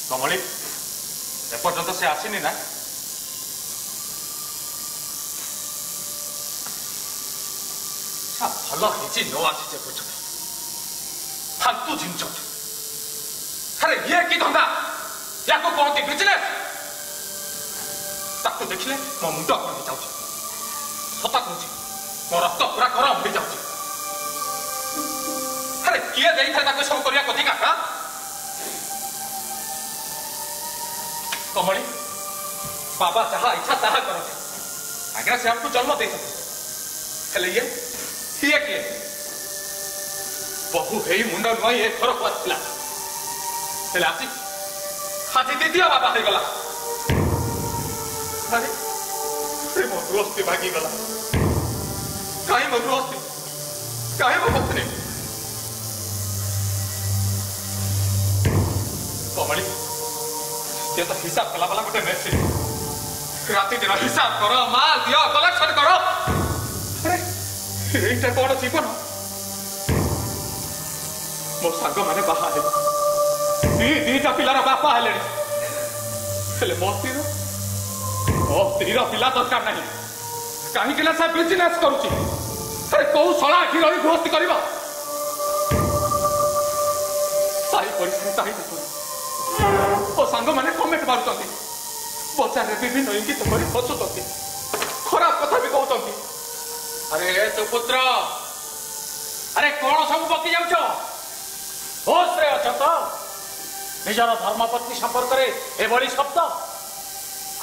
कमली एपर्यंत से आसनी ना भल होची न आसी बुझ फालतू जिनस अरे ये कि धंदा या कहते बिजनेस ताको देखिले मो मुंड कौन हो जाऊँ सता कहूँ मो रक्त पूरा गरम हो जाऊँ अरे किए दे सब करने अधिकार कमली बाबा जहाँ इच्छा ताहा करते आज्ञा से आपको जन्म दे सकते ये किए बहु हे मुंड नुआ ये थर को आसला आज आज दीदी बाबा हो गला अरे मो दोस्ती भागी गला कहीं मो दोस्ती कहीं मो पत्नी कमली ये तो हिसाब कला वाला गोटे मेसिन राति दिन हिसाब करो माल दियो कलेक्शन करो अरे एटा कौन जीवन मो सांग माने बाहा है दीटा पिलार बापा हेले मो स्त्री पिला दरकार नहीं कहीं से बिजनेस करुच्ची अरे कौ शला आखि रही गृहस्थी कर सांग मैंने कमेंट मारुंट बजार में विभिन्न इंगित कर हसुंट खराब कथा भी कहते अरे सुपुत्र अरे कौन सब बकी जाऊच होश रे अछ तो निजर धर्मपत्नी संपर्क में एभली शब्द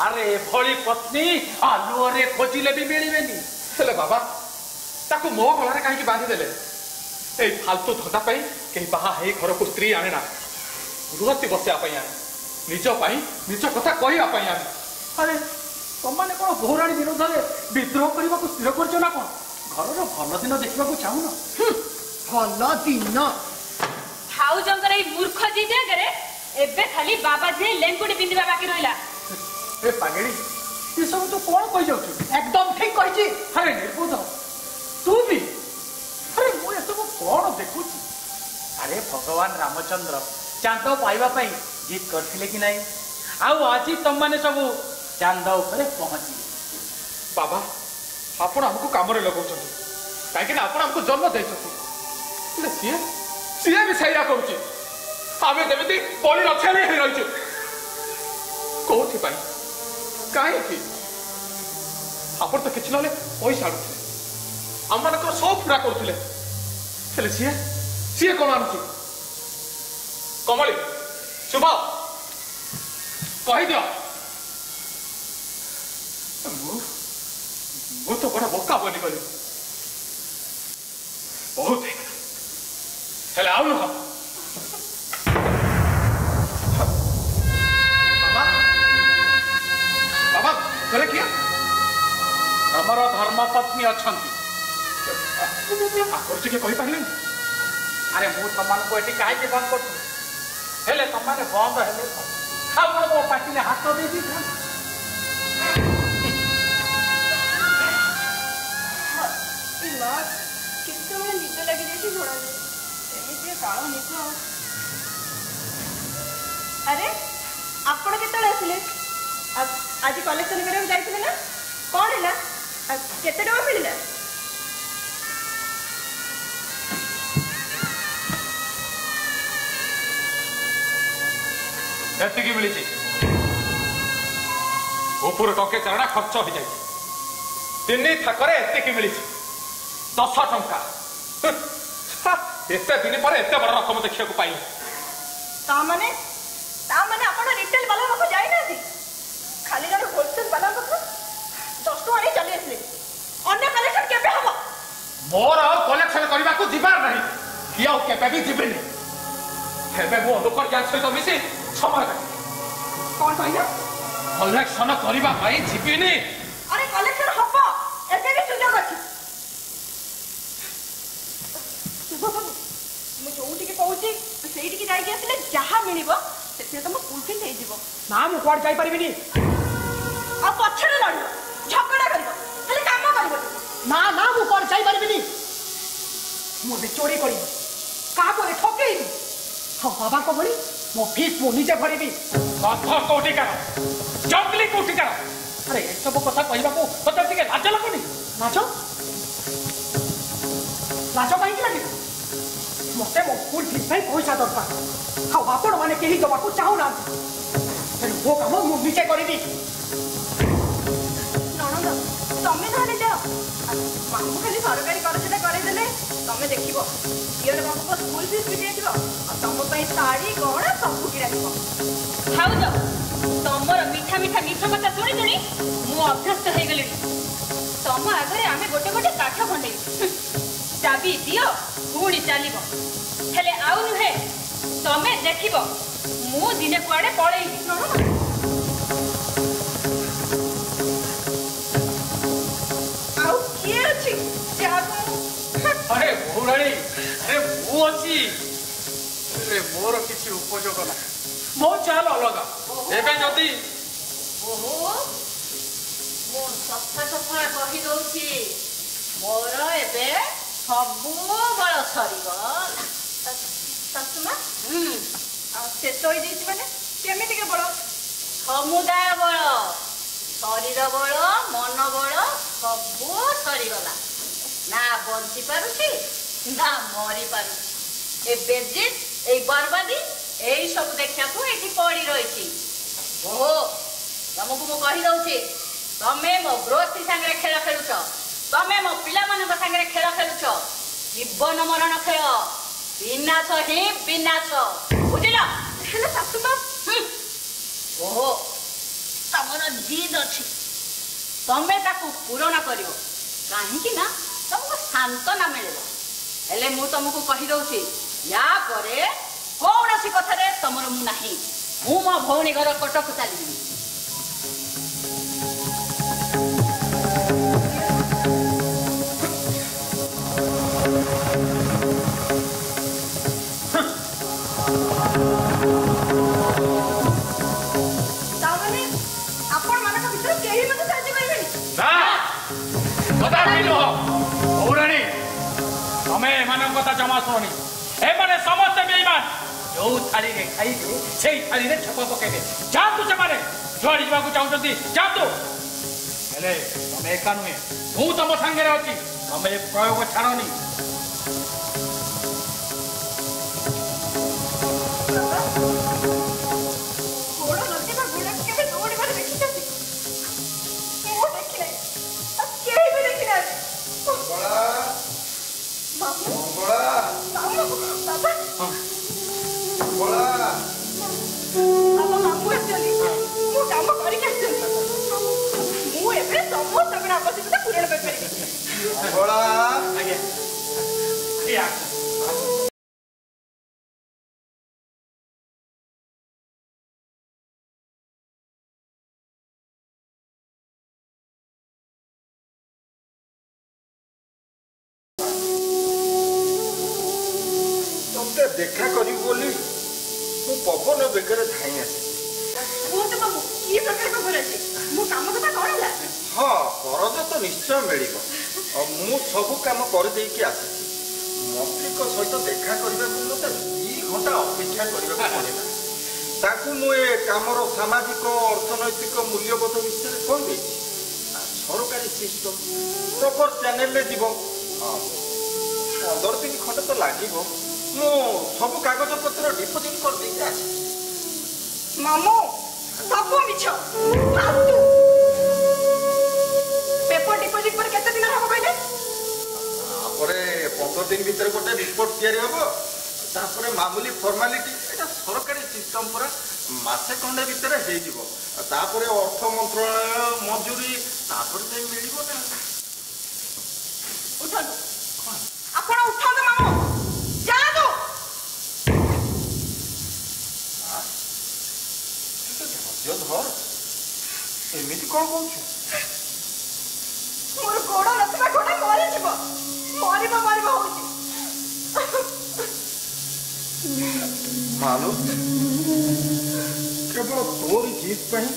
अरे एभली पत्नी आलुअरे खोजिले भी मिलबेनी हेले बाबा ताकू मो गलारे कहीं बांधी देले ए फालतू धंदा पाई कहीं बाहा हे घर को स्त्री आने ना गृहस्थी बसिया आने निज पाई निज कथा कहवा आने अरे तुमने कौन बहुराणी विरोध में विद्रोह करने को स्थिर कर ना कौन घर भल दिन देखा चाहून भल दिन भाउजंकर मूर्ख जी जगह एबे खाली बाबा जी लेंकुड़ी पिंधिबा बाकी रहिला ए पागेड़ी ये सब तो कौन कहि जाउछ एकदम ठीक कहिछि अरे निर्बोध तू भी अरे मु ये सब कौन देखुछि अरे भगवान रामचंद्र चांद पाइबा पई जीत करथिले कि नहीं आउ आज तुम माने सब चांद ऊपर पहुंची बाबा आपण हमको काम रे लगौछथि काहे कि आपण हमको जन्म दैछथि ले सीए भी सैया करुछि आमे जेमिति पळी रक्षाले हे रहिछु कोथि पाई काहे कि आपण तो किछ नले पैसा आडुथिले हमन को सब पूरा करथिले हेले सीए कोन आनुछि कमली शुभ कहि दियो मु तो बड़ा बोका बनी गली बहुत हेले आउ न बाबा करे किया हमर धर्मपत्नी अछंती आकर के कहि पाइले अरे मु तमन को एटी काहे के बंद करछु हेले तमने बंद हेले हमर को पाटी ने हाथ दे दी था इला कितो में निद लगी जेती थोड़ा एमिति काळो निको अरे आपण केतले आसिले आज कलेक्शन करम जाइतले ना कोन हैला केते टका मिलला एतिकी मिली ऊपर टंके चारा खर्च हो जाए तीन थाकरे एतिकी मिली 10 टंका एते दिन पर एते बड़ रकम देखिया को पाइले ता माने आपण रिटेल वाला को जाई ना थी खाली जन होलसेल वाला को 10 टका चली आसले अन्य कलेक्शन केबे हबो मोर कलेक्शन करबा को दिबार नहीं किया केबे भी दिबेनी हेबे मो लोकर जान सहित मिसी समय कौन कहया कलेक्शन करबा भाई जिबिनी अरे कलेक्शन हबो एते भी सुजोग अछि मु जोठी के पहुंची सेठी के जाई आसले जहा मिलिबो सेठी त मु फुलफिल हे जिवो ना मु कोड जाई परिबिनी आ पछरे लड़ो झगड़ा करिवो खाली काम करिवो ना मु कोड जाई परिबिनी मु बे चोरी करी का को ठकेई हां बाबा को बड़ी मो फीस मु नीचे भरिबी कथा कोठी का जंगली कोठी का अरे ए सब कथा कहबा को तते टिके लाज लागोनी लाज काई लागे मते मो स्कूल फीस भाई पैसा दरकार हां आपण माने केही दबा को चाहू ना वो काम मु नीचे करबी नणंद तमे धाने जाओ मामू खाली सरकारी करछले करे देले तमे देखिबो इयर बाबू को स्कूल फीस भी देदिबो आ तम पई साड़ी गहना सब किरा दिबो खाउ जाओ तमर मीठा कथा सुनी सुनी मु अभ्यस्त हे गेली तम आगरे आमे गोटे गोटे काठ खंडे चाबी दियो पुणी चलिबो हेले आउ नुहे तमे देखिबो मु दिने कुआडे पळेई आउ के अछि जागो अरे बहुराणी अरे मु अछि अरे मोर किछि उपयोग ना मो चाल अलग एबे जदी ओहो मो सफा कहि दउछि मोर एबे सबु बळ सरीगो ससुमा आ शेष होई दिछि माने केमिति के बळ समुदाय बळ शरीर बळ मन बळ ସବୁ ସରିଗଲା ନା ବଞ୍ଚି ପାରୁଛି ନା ମରି ପାରୁଛି ଏ ବେଜିତ ଏଇ ବରବାଦୀ ଏଇ ସବୁ ଦେଖିବାକୁ ଏଠି ପଡି ରହିଛି ଓହୋ ତମକୁ ମୁଁ କହିଦଉଛି ତମେ ମୋ ଗୃହସ୍ଥୀ ସାଙ୍ଗରେ ଖେଳ ଖେଳୁଛ ତମେ ମୋ ପିଲାମାନଙ୍କ ସାଙ୍ଗରେ ଖେଳ ଖେଳୁଛ ଜୀବନ ମରଣ ଖେଳ ବିନାଶ ହିଁ ବିନାଶ ବୁଝିଲ ହେଲେ ଶାଶୁମା ଓହୋ ତମର ଜିଦ୍ ଅଛି ତମେ ତାକୁ ପୂରଣ କରିବ କାହିଁକି ନା ତମକୁ ସାନ୍ତ୍ୱନା ମିଳିବ ହେଲେ ମୁଁ ତମକୁ କହିଦଉଛି ୟା ପରେ କୌଣସି କଥାରେ ତମର ମୁଁ ନାହିଁ ମୁଁ ମୋ ଭଉଣୀ ଘର କଟକ ଚାଲିଯିବି ତାମାନେ ଆପଣ ମାନଙ୍କ ଭିତରେ କେହି ମୋତେ ସାହାଯ୍ୟ କରିବେନି ପୌରାଣୀ ତମେ ଏମାନଙ୍କ କଥା ଜମା ଶୁଣନି ଏମାନେ ସମସ୍ତେ ବେଇମାନ ଯୋଉ ଥାଳିରେ ଖାଇବେ ସେଇ ଥାଳିରେ ଛେପ ପକେଇବେ ଯାଆନ୍ତୁ ସେମାନେ ଯୁଆଡେ ଯିବାକୁ ଚାହୁଁଛନ୍ତି ଯାଆନ୍ତୁ ହେଲେ ତମେ ଏକା ନୁହେଁ ମୁଁ ତମ ସାଙ୍ଗରେ ଅଛି ତମେ ପ୍ରୟୋଗ ଛାଡ଼ନି ଗୋଡ଼ ନଥିବା ଗୋଡ଼କୁ କେବେ ଦୌଡ଼ିବାରେ ଦେଖିଛନ୍ତି ମୁଁ ଦେଖିନାହିଁ ଆଉ କେହି ବି ଦେଖିନାହାନ୍ତି ମାମୁଁ ବାବା ମାମୁଁ ଆସିଛନ୍ତି ମୁଁ କାମ କରିକି ଆସିଛନ୍ତି ମୁଁ ଏବେ ସମସ୍ତଙ୍କର ଆବଶ୍ୟକତା ପୂରଣ କରିପାରିବି ଆଜ୍ଞା देखा करी बोली मु पवन बेगरे धाई आसी କୁହନ୍ତୁ ମାମୁଁ କି ପ୍ରକାର ଖବର ଅଛି ମୁଁ କାମ କଥା କ'ଣ ହେଲା हाँ करज तो निश्चय मिल मु सबू कम कर मंत्री सहित देखा करने मत 2 घंटा अपेक्षा करने पड़ा मुझे कमर सामाजिक अर्थनैतिक मूल्यबोध विषय कही सरकारी सिस्टम प्रपर चैनल जीव 15 दिन खंडे तो लगे मु सब कागज पत्र डिपोजिट कर ମାମୁଁ ସବୁ ମିଛ ଫାଲତୁ पेपर डिपोजिट पर केते दिन हम कहले 15 दिन भीतर गोटे रिपोर्ट तैयारी हम तापर मामूली फॉर्मालिटी एटा सरकारी सिस्टम पूरा मासे खंडे भीतर हो तापर अर्थ मंत्रालय मंजूरी तापर से मिलिबो ना उठो आपण उठो मामू जा दो जो धर एमिति कोन कहू मोर गोड़ नथबा गोड़ा मरि जीव मरिबा होची मालू केवल तोरी जीत पाई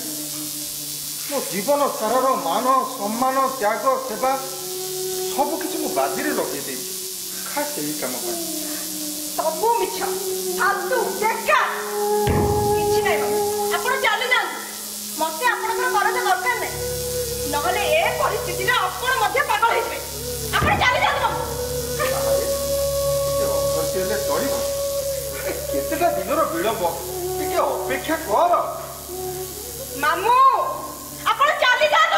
मो जीवन सारार मान सम्मान त्याग सेवा सब किसी मु बाजी लगे दे खास यही काम सबू मिछ फालतू बेकार किछि नै आपण चली जान मते आपनकर करज दरकार नै नहले ए परिस्थिति रे आपण मध्ये पागल हेबे आपण चली जान केतेटा दिनर विलंब टिके अपेक्षा कर मामू आपण चली जान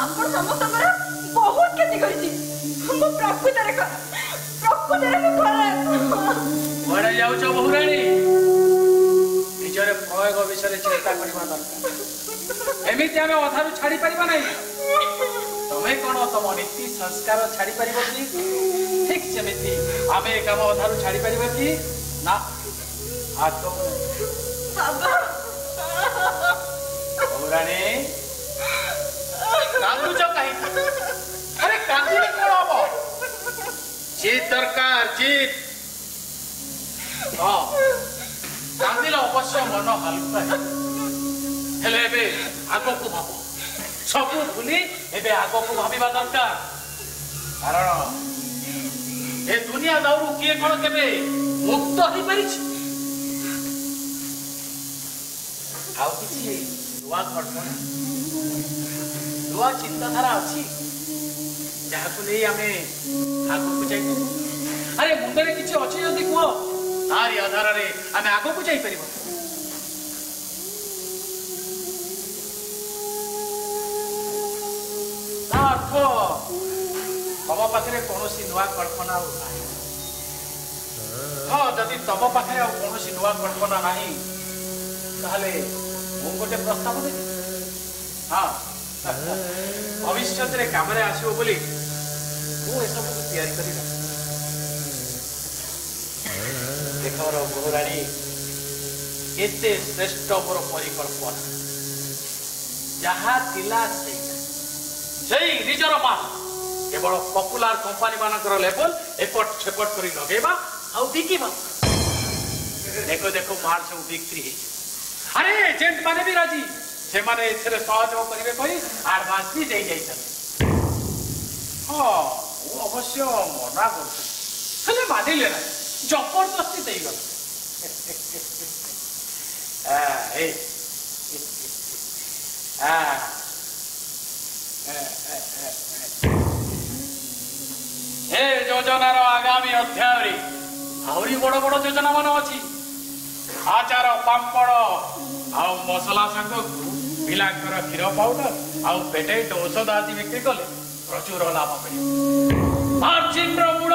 ଆପଣ ସମସ୍ତଙ୍କର ବହୁତ କ୍ଷତି କରିଛି। ମୁଁ ପ୍ରକୃତରେ ମୁଁ ଖରାପ। କୁଆଡ଼େ ଯାଉଛ ବୋହୁରାଣୀ? ନିଜର ପ୍ରୟୋଗ ବିଷୟରେ ଚିନ୍ତା କରିବା ଦରକାର। ଏମିତି ଆମେ ଅଧାରୁ ଛାଡ଼ି ପାରିବା ନାହିଁ। ତମେ କଣ ତମ ନୀତି ସଂସ୍କାର ଛାଡ଼ି ପାରିବ କି? ଠିକ୍ ସେମିତି ଆମେ ଏ କାମ ଅଧାରୁ ଛାଡ଼ି ପାରିବା କି? ନା ବୋହୁରାଣୀ କାନ୍ଦୁଛ କାହିଁକି? ଆରେ କାନ୍ଦିଲେ କଣ ହବ? ଜିତ୍ ଦରକାର, ଜିତ୍। କାନ୍ଦିଲେ ଅବଶ୍ୟ ମନ ହାଲୁକା ହେଲେ ଏବେ ଆଗକୁ ଭାବ। ସବୁ ଭୁଲି ଏବେ ଆଗକୁ ଭାବିବା ଦରକାର। କାରଣ ଏ ଦୁନିଆ ଦାଉରୁ କିଏ କଣ କେବେ ମୁକ୍ତ ହେଇପାରିଛି? ଆଉ କିଛି ନୂଆ କଳ୍ପନା, ନୂଆ ଚିନ୍ତାଧାରା ଅଛି ଯାହାକୁ ନେଇ ଆମେ ଆଗକୁ ଯାଇପାରିବୁ? ଆରେ ମୁଣ୍ଡରେ କିଛି ଅଛି ଯଦି କୁହ, ତାରି ଆଧାରରେ ଆମେ ଆଗକୁ ଯାଇପାରିବା। ତା ଅର୍ଥ ତମ ପାଖରେ କୌଣସି ନୂଆ କଳ୍ପନା ଆଉ ନାହିଁ। ହଁ, ଯଦି ତମ ପାଖରେ ଆଉ କୌଣସି ନୂଆ କଳ୍ପନା ନାହିଁ ତାହେଲେ ମୁଁ ଗୋଟେ ପ୍ରସ୍ତାବ ଦେବି। ହଁ, ଭବିଷ୍ୟତରେ କାମରେ ଆସିବ ବୋଲି ମୁଁ ଏସବୁକୁ ତିଆରି କରି ରଖି। ଦେଖର ବୋହୁରାଣୀ, କେତେ ଶ୍ରେଷ୍ଠ ମୋର ପରିକଳ୍ପନା। ଯାହା ଥିଲା ସେଇ ନିଜର ମାଲ କେବଳ ପପୁଲାର କମ୍ପାନୀ ମାନଙ୍କର ଲେବଲ ଏପଟ ସେପଟ କରି ଲଗେଇବା ଆଉ ବିକିବା। ଦେଖ ଦେଖ ମାଲ ସବୁ ବିକ୍ରି ହେଇଛି। ଆରେ ଏଜେଣ୍ଟ ମାନେ ବି ରାଜି। ସେମାନେ ଏଥିରେ ସହଯୋଗ କରିବେ କହି ଆଡଭାନ୍ସ ବି ଦେଇ ଯାଇଛନ୍ତି। ହଁ, ମୁଁ ଅବଶ୍ୟ ମନା କରୁଥିଲି, ହେଲେ ମାନିଲେ ନାହିଁ, ଜବରଦସ୍ତି ଦେଇଗଲା। ଏ ଯୋଜନାର ଆଗାମୀ ଅଧ୍ୟାୟରେ ଆହୁରି ବଡ ବଡ ଯୋଜନା ମାନ ଅଛି। ଆଚାର, ପାମ୍ପଡ଼ ଆଉ ମସଲା ସାଙ୍ଗକୁ ପିଲାଙ୍କର କ୍ଷୀର ପାଉଡର ଆଉ ପେଟେଣ୍ଟ ଔଷଧ ଆଦି ବିକ୍ରି କଲେ ପ୍ରଚୁର ଲାଭ ମିଳିବ। ମାର୍ଜିନର ମୂଳ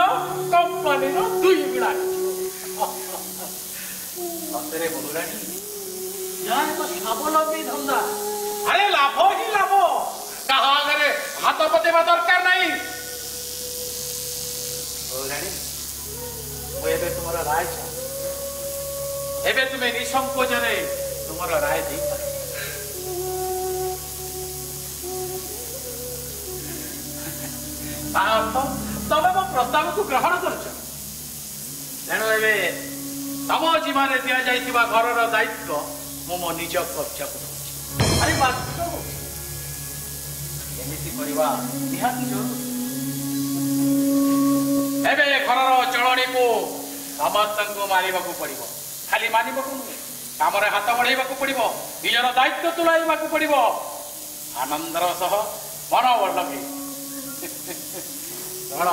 କମ୍ପାନୀର 2 ଗୁଣା। ସତରେ ବୋହୁରାଣୀ, ଏହା ଏକ ସ୍ୱାବଲମ୍ବୀ ଧନ୍ଦା। ଆରେ ଲାଭ ହିଁ ଲାଭ, କାହା ଆଗରେ ହାତ ପତେଇବା ଦରକାର ନାହିଁ। ବୋହୁରାଣୀ, ମୁଁ ଏବେ ତୁମର ରାୟ ଚାହୁଁ। ଏବେ ତୁମେ ନିଃସଙ୍କୋଚରେ ତୁମର ରାୟ ଦେଇପାର। ତା ଅର୍ଥ ତମେ ମୋ ପ୍ରସ୍ତାବକୁ ଗ୍ରହଣ କରୁଛ। ତେଣୁ ଏବେ ତମ ଜୀବନରେ ଦିଆଯାଇଥିବା ଘରର ଦାୟିତ୍ୱ ମୁଁ ମୋ ନିଜ କବ୍ଜାକୁ ଦଉଛି। ଆରେ ବାଧ୍ୟ ଏମିତି କରିବା ନିହାତି ଜରୁରୀ। ଏବେ ଘରର ଚଳଣିକୁ ସମସ୍ତଙ୍କୁ ମାନିବାକୁ ପଡିବ। ଖାଲି ମାନିବାକୁ ନୁହେଁ, କାମରେ ହାତ ବଢେଇବାକୁ ପଡିବ, ନିଜର ଦାୟିତ୍ୱ ତୁଲାଇବାକୁ ପଡିବ। ଆନନ୍ଦର ସହ ମନୋବଳ ଲଗେଇ। କଣ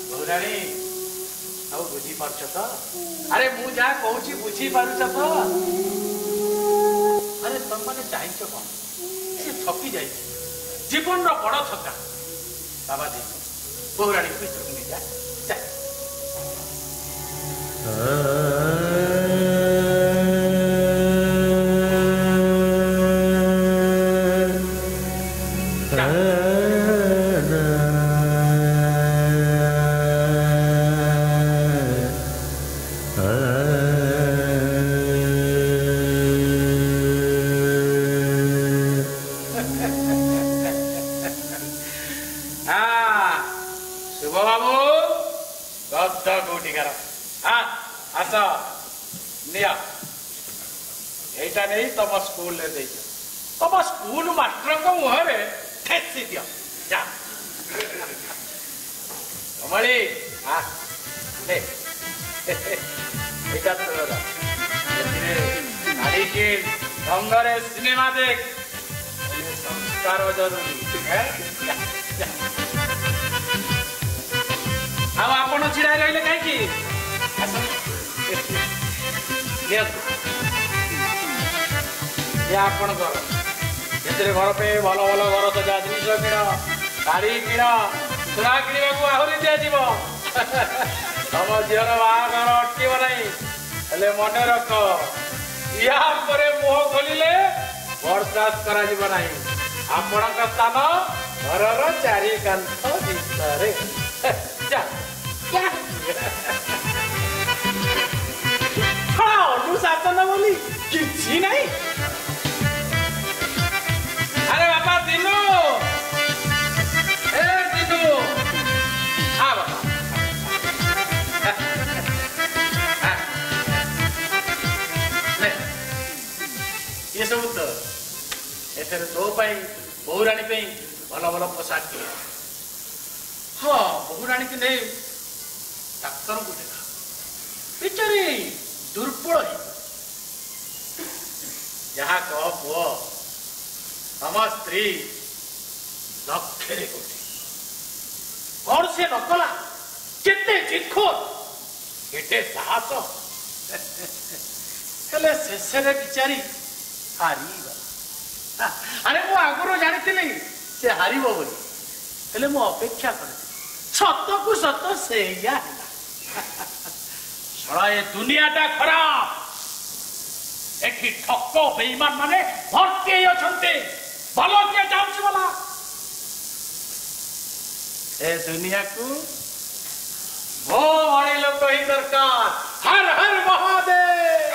ବୋହୁରାଣୀ, ଆଉ ବୁଝିପାରୁଛ ତ? ଆରେ ମୁଁ ଯାହା କହୁଛି ବୁଝିପାରୁଛ ତ? ଆରେ ତମମାନେ ଚାହିଁଛ କଣ? ସେ ଥକି ଯାଇଛି, ଜୀବନର ବଡ ଥକା। ବାବା ଦି ବୋହୁରାଣୀ ଭିତରକୁ ନେଇଯା। এইটা নেই তম স্কুলে দেই তম স্কুল মাস্টরଙ୍କ ମୁହଁରେ ଠେସି ଦିଅ। ଯା କମଳି, ଏଇଟା ତୋର। ଏଥିରେ ଶାଢ଼ୀକି ଢଙ୍ଗରେ ସିନେମା ଦେଖ। ସଂସ୍କାର ଜରୁରୀ। ଆଉ ଆପଣ ଛିଡା ରହିଲେ କାହିଁକି? ଆପଣଙ୍କର ଏଥିରେ ଘର ପାଇଁ ଭଲ ଭଲ ଘର ସଜା ଜିନିଷ କିଣ ଶାଢ଼ୀ କିଣ ସୁନା କିଣିବାକୁ ଆହୁରି ଦିଆଯିବ। ତମ ଝିଅର ବାହାଘର ଅଟକିବ ନାହିଁ। ହେଲେ ମନେ ରଖ ୟା ପରେ ମୁହଁ ଖୋଲିଲେ ବରଦାସ୍ତ କରାଯିବ ନାହିଁ। ଆପଣଙ୍କ ସ୍ଥାନ ଘରର ଚାରି କାନ୍ଥ ଭିତରେ। ଅନୁଶାସନ ବୋଲି କିଛି ନାହିଁ। अरे बापा दिनू ए दिनू हाँ बापा ये सब तो एथेर तो पाई बहुराणी पे भल भल पोशाक किए। हाँ बहुराणी की नहीं डाक्तर को देखा बेचारी दुर्बल जहाँ कह पुओ हम स्त्री लक्षे कोटी कौन से नकला केते जितखोर केते साहस हेले शेषे बिचारी हारीगला। अरे मु आगुरी जानी से हारिब बोली हेले मु अपेक्षा कर सत को सत से शला ए दुनियाटा खराब एठी ठक बेईमान माने भर्ती अछंते भल किए जाऊँगी बोला ए दुनिया को वो बड़े लोग ही दरकार। हर हर महादेव।